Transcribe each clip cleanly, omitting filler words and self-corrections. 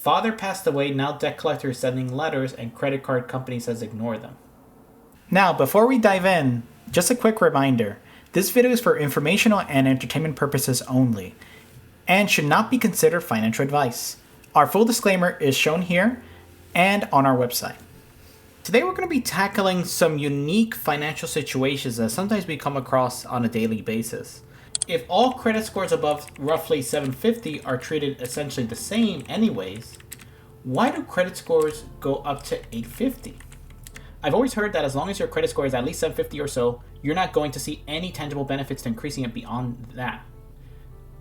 Father passed away, now debt collector is sending letters and credit card company says ignore them. Now, before we dive in, just a quick reminder. This video is for informational and entertainment purposes only and should not be considered financial advice. Our full disclaimer is shown here and on our website. Today we're going to be tackling some unique financial situations that sometimes we come across on a daily basis. If all credit scores above roughly 750 are treated essentially the same anyways, why do credit scores go up to 850? I've always heard that as long as your credit score is at least 750 or so, you're not going to see any tangible benefits to increasing it beyond that.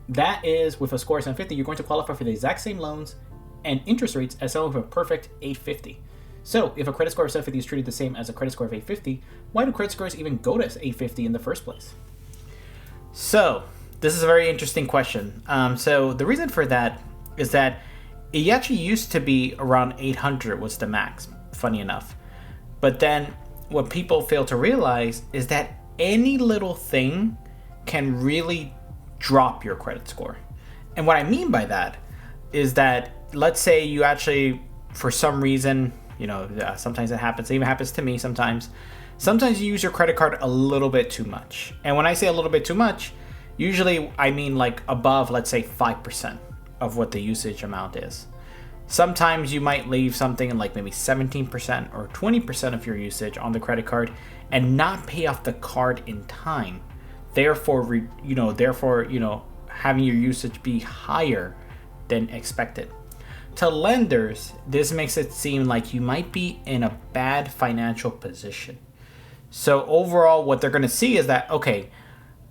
That is, with a score of 750, you're going to qualify for the exact same loans and interest rates as someone with a perfect 850. So, if a credit score of 750 is treated the same as a credit score of 850, why do credit scores even go to 850 in the first place? So, this is a very interesting question. So, the reason for that is that it actually used to be around 800 was the max, funny enough. But then, what people fail to realize is that any little thing can really drop your credit score. And what I mean by that is that, let's say you actually, for some reason, sometimes it happens. It even happens to me sometimes. Sometimes you use your credit card a little bit too much. And when I say a little bit too much, usually I mean like above, let's say 5% of what the usage amount is. Sometimes you might leave something like maybe 17% or 20% of your usage on the credit card and not pay off the card in time. Therefore, having your usage be higher than expected. To lenders, this makes it seem like you might be in a bad financial position. So overall, what they're going to see is that, okay,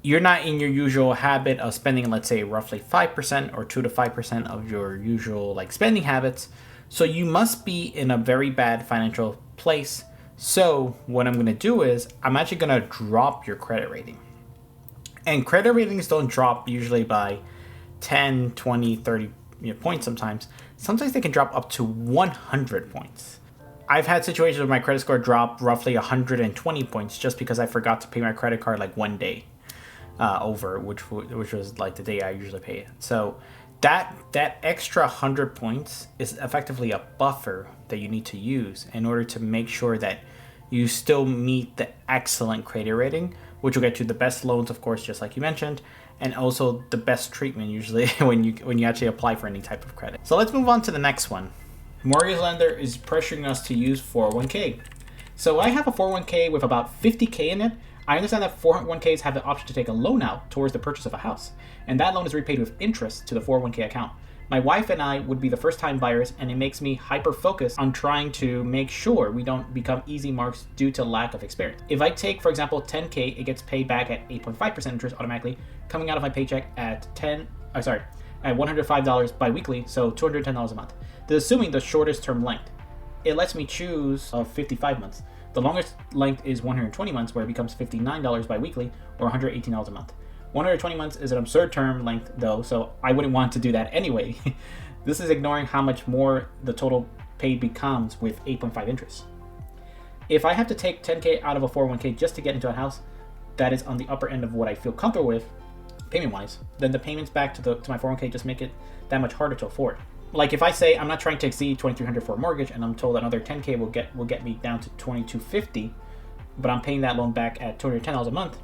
you're not in your usual habit of spending, let's say, roughly 5% or 2 to 5% of your usual spending habits. So you must be in a very bad financial place. So what I'm going to do is I'm actually going to drop your credit rating. And credit ratings don't drop usually by 10, 20, 30 points sometimes. Sometimes they can drop up to 100 points. I've had situations where my credit score dropped roughly 120 points just because I forgot to pay my credit card one day over, which was the day I usually pay it. So that extra 100 points is effectively a buffer that you need to use in order to make sure that you still meet the excellent credit rating, which will get you the best loans, of course, just like you mentioned, and also the best treatment usually when you actually apply for any type of credit. So let's move on to the next one. Mortgage lender is pressuring us to use 401k. So I have a 401k with about 50k in it. I understand that 401ks have the option to take a loan out towards the purchase of a house, and that loan is repaid with interest to the 401k account. My wife and I would be the first time buyers, and it makes me hyper-focused on trying to make sure we don't become easy marks due to lack of experience. If I take, for example, 10K, it gets paid back at 8.5% interest automatically, coming out of my paycheck at $105 bi-weekly, so $210 a month. This is assuming the shortest term length. It lets me choose of 55 months. The longest length is 120 months, where it becomes $59 bi-weekly, or $118 a month. 120 months is an absurd term length though, so I wouldn't want to do that anyway. This is ignoring how much more the total paid becomes with 8.5 interest. If I have to take 10K out of a 401k just to get into a house that is on the upper end of what I feel comfortable with, payment-wise, then the payments back to my 401k just make it that much harder to afford. Like if I say I'm not trying to exceed $2,300 for a mortgage and I'm told another 10K will get me down to $2,250, but I'm paying that loan back at $210 a month,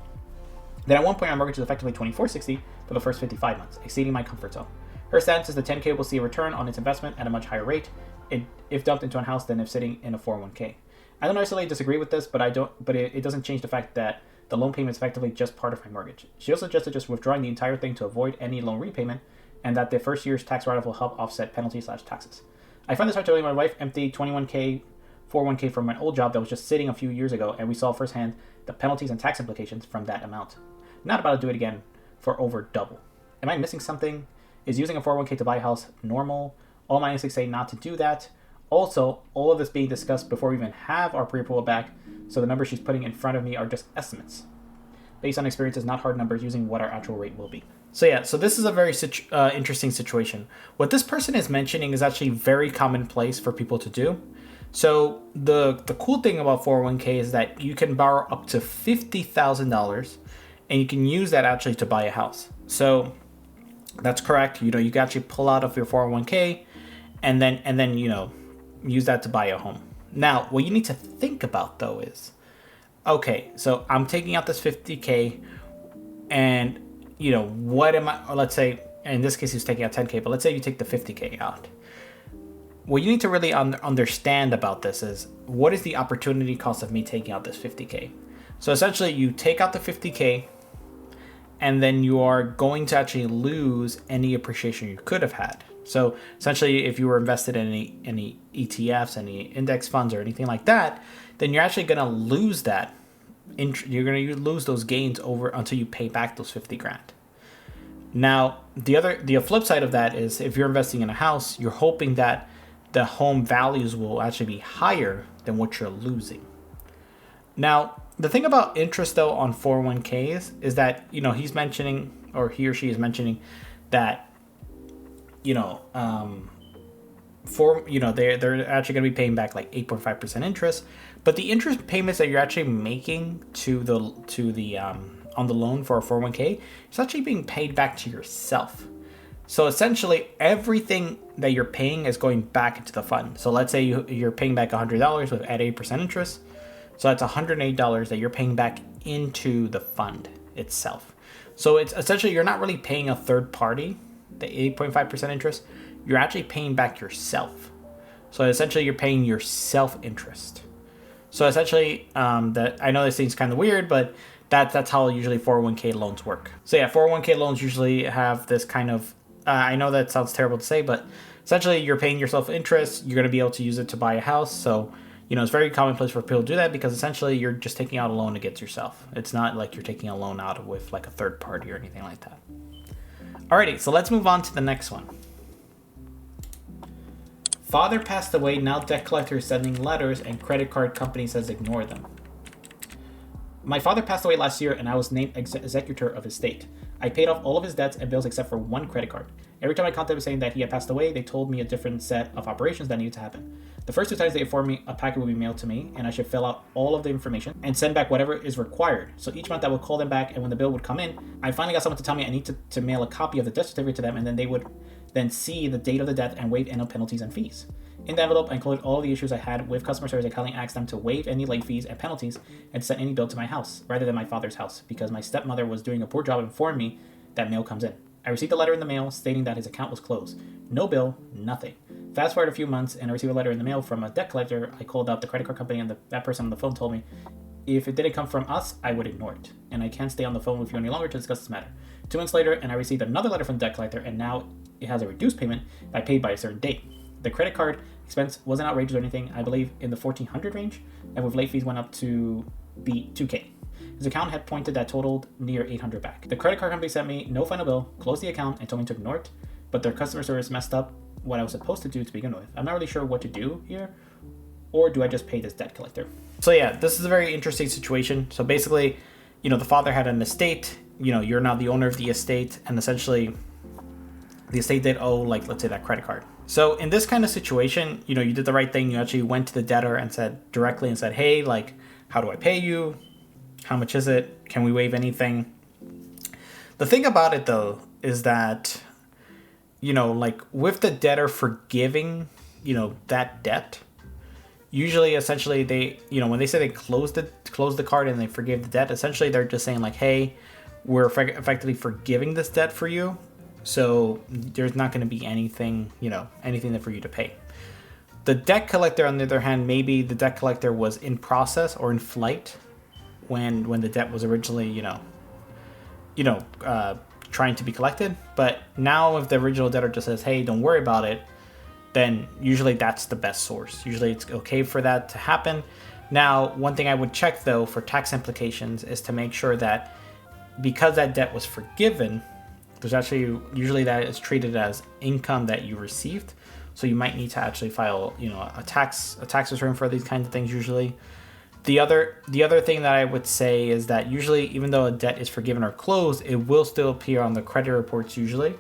then at one point, our mortgage is effectively $2,460 for the first 55 months, exceeding my comfort zone. Her stance is the 10K will see a return on its investment at a much higher rate if dumped into a house than if sitting in a 401k. I don't necessarily disagree with this, but it doesn't change the fact that the loan payment is effectively just part of my mortgage. She also suggested just withdrawing the entire thing to avoid any loan repayment, and that the first year's tax write-off will help offset penalties/taxes. I find this hard to believe. My wife emptied 21K 401k from my old job that was just sitting a few years ago, and we saw firsthand the penalties and tax implications from that amount. Not about to do it again for over double. Am I missing something? Is using a 401k to buy a house normal? All my instincts say not to do that. Also, all of this being discussed before we even have our pre-approval back, so the numbers she's putting in front of me are just estimates. Based on experiences, not hard numbers, using what our actual rate will be. So this is a very interesting situation. What this person is mentioning is actually very commonplace for people to do. So the cool thing about 401k is that you can borrow up to $50,000 and you can use that actually to buy a house. So that's correct. You can actually pull out of your 401k and then use that to buy a home. Now, what you need to think about though is, okay, so I'm taking out this 50K, and what am I? Or let's say in this case he's taking out 10K, but let's say you take the 50K out. What you need to really understand about this is, what is the opportunity cost of me taking out this 50K? So essentially, you take out the 50K, and then you are going to actually lose any appreciation you could have had. So essentially, if you were invested in any ETFs, any index funds, or anything like that, then you're actually going to lose that. You're going to lose those gains over until you pay back those 50 grand. Now, the flip side of that is, if you're investing in a house, you're hoping that the home values will actually be higher than what you're losing. Now, the thing about interest though on 401ks is that he's mentioning, or he or she is mentioning, that they're actually going to be paying back like 8.5% interest, but the interest payments that you're actually making to the on the loan for a 401k is actually being paid back to yourself. So essentially, everything that you're paying is going back into the fund. So let's say you're paying back $100 at 8% interest. So that's $108 that you're paying back into the fund itself. So it's essentially, you're not really paying a third party the 8.5% interest. You're actually paying back yourself. So essentially, you're paying yourself interest. So essentially, that, I know this seems kind of weird, but that's how usually 401k loans work. So yeah, 401k loans usually have this kind of, I know that sounds terrible to say, but essentially you're paying yourself interest. You're going to be able to use it to buy a house. So, it's very commonplace for people to do that, because essentially you're just taking out a loan against yourself. It's not like you're taking a loan out with like a third party or anything like that. Alrighty, so let's move on to the next one. Father passed away, now debt collector is sending letters and credit card company says ignore them. My father passed away last year and I was named executor of his estate. I paid off all of his debts and bills except for one credit card. Every time I contacted them saying that he had passed away, they told me a different set of operations that needed to happen. The first two times they informed me a packet would be mailed to me and I should fill out all of the information and send back whatever is required. So each month I would call them back, and when the bill would come in, I finally got someone to tell me I need to mail a copy of the death certificate to them, and then they would then see the date of the death and waive annual penalties and fees. In the envelope, I included all the issues I had with customer service. I kindly asked them to waive any late fees and penalties and to send any bill to my house rather than my father's house, because my stepmother was doing a poor job informing me that mail comes in. I received a letter in the mail stating that his account was closed. No bill, nothing. Fast forward a few months and I received a letter in the mail from a debt collector. I called up the credit card company and that person on the phone told me if it didn't come from us, I would ignore it. And I can't stay on the phone with you any longer to discuss this matter. 2 months later, and I received another letter from the debt collector, and now it has a reduced payment I paid by a certain date. The credit card expense wasn't outrageous or anything, I believe in the $1,400 range, and with late fees went up to be $2K. His account had pointed that totaled near $800 back. The credit card company sent me no final bill, closed the account, and told me to ignore it, but their customer service messed up what I was supposed to do to begin with. I'm not really sure what to do here, or do I just pay this debt collector? So yeah, this is a very interesting situation. So basically, the father had an estate, you're now the owner of the estate, and essentially the estate did owe, like, let's say that credit card. So in this kind of situation, you did the right thing. You actually went to the debtor and said directly and said, hey, like, how do I pay you? How much is it? Can we waive anything? The thing about it though is that, like with the debtor forgiving, that debt, usually essentially they, when they say they close the card and they forgive the debt, essentially they're just saying like, hey, we're effectively forgiving this debt for you. So there's not going to be anything, anything for you to pay. The debt collector, on the other hand, maybe the debt collector was in process or in flight when the debt was originally, trying to be collected. But now if the original debtor just says, hey, don't worry about it, then usually that's the best source. Usually it's okay for that to happen. Now, one thing I would check though for tax implications is to make sure that because that debt was forgiven, there's actually usually that is treated as income that you received. So you might need to actually file, a tax return for these kinds of things usually. The other thing that I would say is that usually, even though a debt is forgiven or closed, it will still appear on the credit reports usually,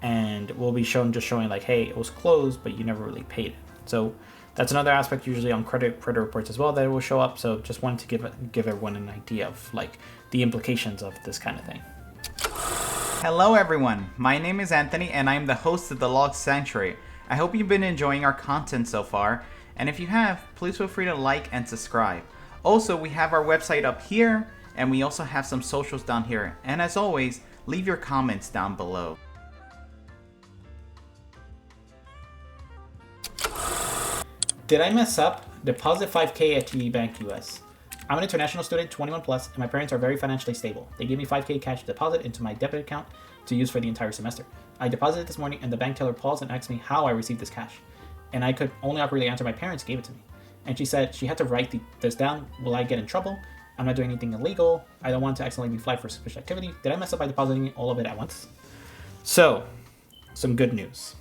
and will be showing like, hey, it was closed, but you never really paid it. So that's another aspect usually on credit reports as well that it will show up. So just wanted to give everyone an idea of like the implications of this kind of thing. Hello everyone, my name is Anthony and I'm the host of The Sanctuary. I hope you've been enjoying our content so far, and if you have, please feel free to like and subscribe. Also, we have our website up here, and we also have some socials down here. And as always, leave your comments down below. Did I mess up? Deposit $5K at TD Bank US. I'm an international student, 21 plus, and my parents are very financially stable. They gave me $5K cash deposit into my debit account to use for the entire semester. I deposited this morning, and the bank teller paused and asked me how I received this cash. And I could only awkwardly answer my parents gave it to me. And she said she had to write this down. Will I get in trouble? I'm not doing anything illegal. I don't want to accidentally be flagged for suspicious activity. Did I mess up by depositing all of it at once? So, some good news.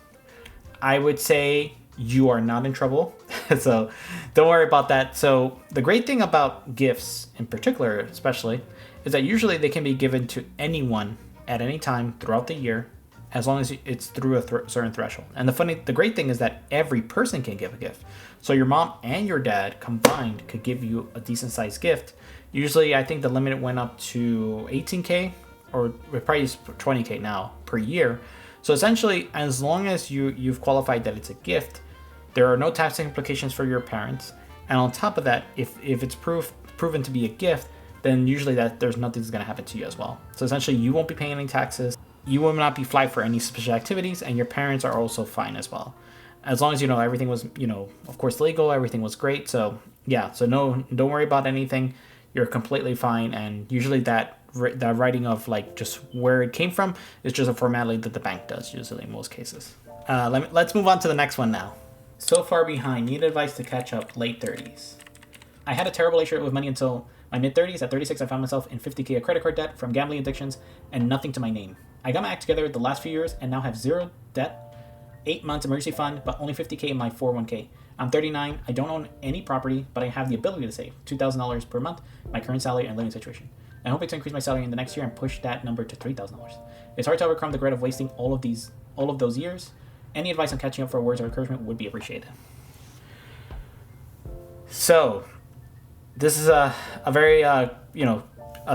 I would say you are not in trouble. So don't worry about that. So the great thing about gifts in particular, especially, is that usually they can be given to anyone at any time throughout the year, as long as it's through a certain threshold. And the great thing is that every person can give a gift. So your mom and your dad combined could give you a decent sized gift. Usually, I think the limit went up to 18K, or probably 20K now per year. So essentially, as long as you've qualified that it's a gift, there are no tax implications for your parents. And on top of that, if it's proven to be a gift, then usually there's nothing that's going to happen to you as well. So essentially, you won't be paying any taxes. You will not be flagged for any suspicious activities, and your parents are also fine as well. As long as everything was, of course, legal, everything was great. So yeah, so no, don't worry about anything. You're completely fine. And usually that writing of like just where it came from is just a formality that the bank does usually in most cases. Let's move on to the next one now. So far behind, need advice to catch up, late 30s. I had a terrible relationship with money until my mid-30s. At 36, I found myself in $50K of credit card debt from gambling addictions and nothing to my name. I got my act together the last few years and now have zero debt, 8 months emergency fund, but only $50K in my 401K. I'm 39, I don't own any property, but I have the ability to save $2,000 per month, my current salary and living situation. I'm hoping to increase my salary in the next year and push that number to $3,000. It's hard to overcome the regret of wasting all of those years. Any advice on catching up for words of encouragement would be appreciated. So, this is a very, a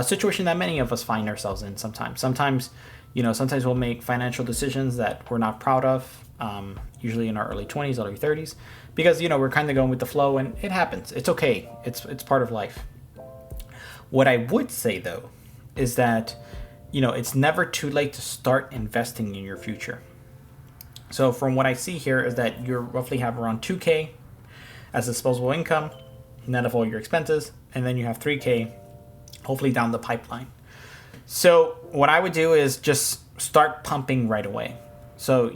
situation that many of us find ourselves in sometimes. Sometimes we'll make financial decisions that we're not proud of, usually in our early 20s, early 30s, because, we're kind of going with the flow, and it happens. It's okay. It's part of life. What I would say, though, is that, it's never too late to start investing in your future. So from what I see here is that you roughly have around 2K as disposable income, net of all your expenses, and then you have 3K hopefully down the pipeline. So what I would do is just start pumping right away. So,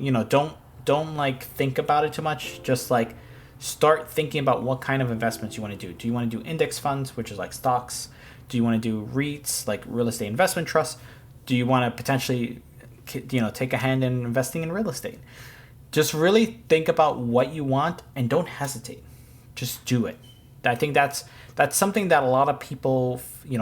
don't like think about it too much. Just like start thinking about what kind of investments you want to do. Do you want to do index funds, which is like stocks? Do you want to do REITs, like real estate investment trusts? Do you want to potentially take a hand in investing in real estate? Just really think about what you want and don't hesitate. Just do it. I think that's something that a lot of people,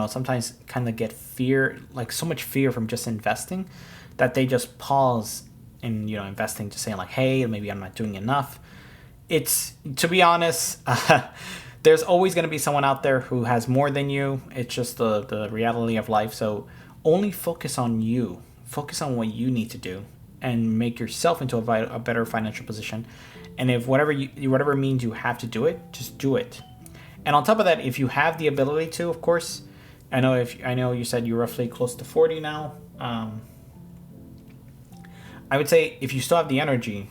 sometimes kind of get fear, like so much fear from just investing, that they just pause in, investing, just saying like, hey, maybe I'm not doing enough. It's, to be honest, there's always going to be someone out there who has more than you. It's just the reality of life. So only focus on you. Focus on what you need to do and make yourself into a better financial position. And if whatever means you have to do it, just do it. And on top of that, if you have the ability to, of course, I know you said you're roughly close to 40 now. I would say if you still have the energy,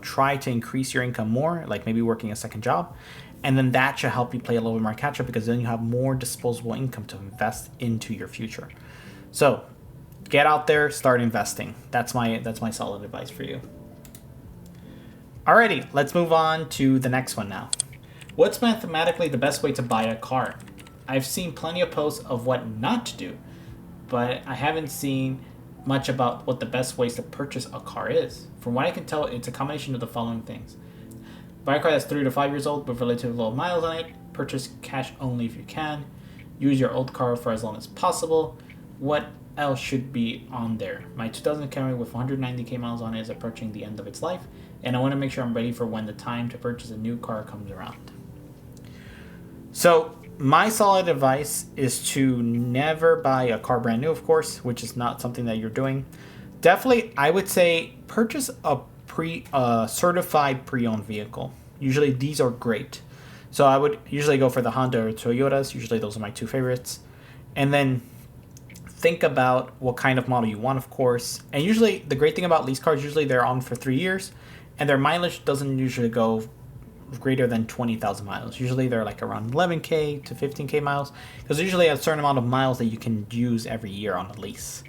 try to increase your income more, like maybe working a second job. And then that should help you play a little bit more catch up, because then you have more disposable income to invest into your future. So get out there, start investing. That's my solid advice for you. Alrighty, let's move on to the next one now. What's mathematically the best way to buy a car? I've seen plenty of posts of what not to do, but I haven't seen much about what the best ways to purchase a car is. From what I can tell, it's a combination of the following things. Buy a car that's 3 to 5 years old with relatively low miles on it. Purchase cash only if you can. Use your old car for as long as possible. What else should be on there? My 2000 Camry with 190k miles on it is approaching the end of its life, and I want to make sure I'm ready for when the time to purchase a new car comes around. So my solid advice is to never buy a car brand new, of course, which is not something that you're doing. Definitely, I would say purchase a certified pre-owned vehicle. Usually these are great. So I would usually go for the Honda or Toyotas. Usually those are my two favorites. And then think about what kind of model you want, of course. And usually the great thing about lease cars, usually they're on for 3 years, and their mileage doesn't usually go greater than 20,000 miles. Usually they're like around 11K to 15K miles, because usually a certain amount of miles that you can use every year on a lease.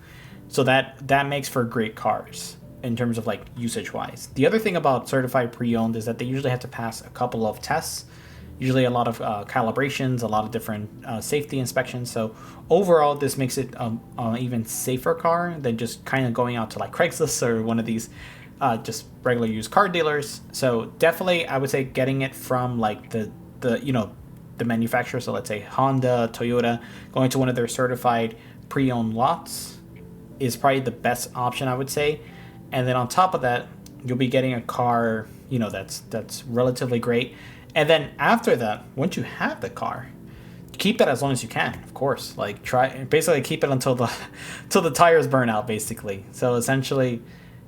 So that makes for great cars in terms of like usage wise. The other thing about certified pre-owned is that they usually have to pass a couple of tests, usually a lot of calibrations, a lot of different safety inspections. So overall, this makes it an even safer car than just kind of going out to like Craigslist or one of these just regular used car dealers. So definitely, I would say getting it from like the manufacturer. So let's say Honda, Toyota, going to one of their certified pre-owned lots is probably the best option, I would say. And then on top of that, you'll be getting a car, that's relatively great. And then after that, once you have the car, keep it as long as you can, of course. Like basically keep it until the tires burn out, basically. So essentially,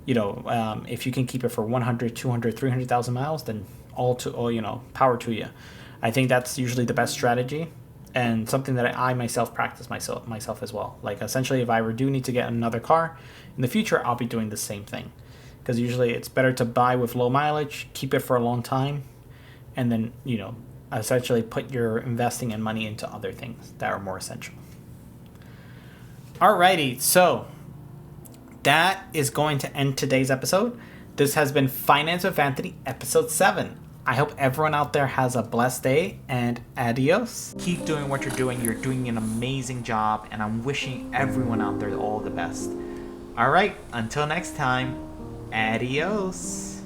if you can keep it for 100, 200, 300,000 miles, then power to you. I think that's usually the best strategy, and something that I myself practice myself as well. Like essentially, if I do need to get another car in the future, I'll be doing the same thing, because usually it's better to buy with low mileage, keep it for a long time, and then essentially put your investing and money into other things that are more essential. Alrighty, so that is going to end today's episode. This has been Finance with Anthony, episode 7. I hope everyone out there has a blessed day, and adios. Keep doing what you're doing. You're doing an amazing job, and I'm wishing everyone out there all the best. All right, until next time, adios.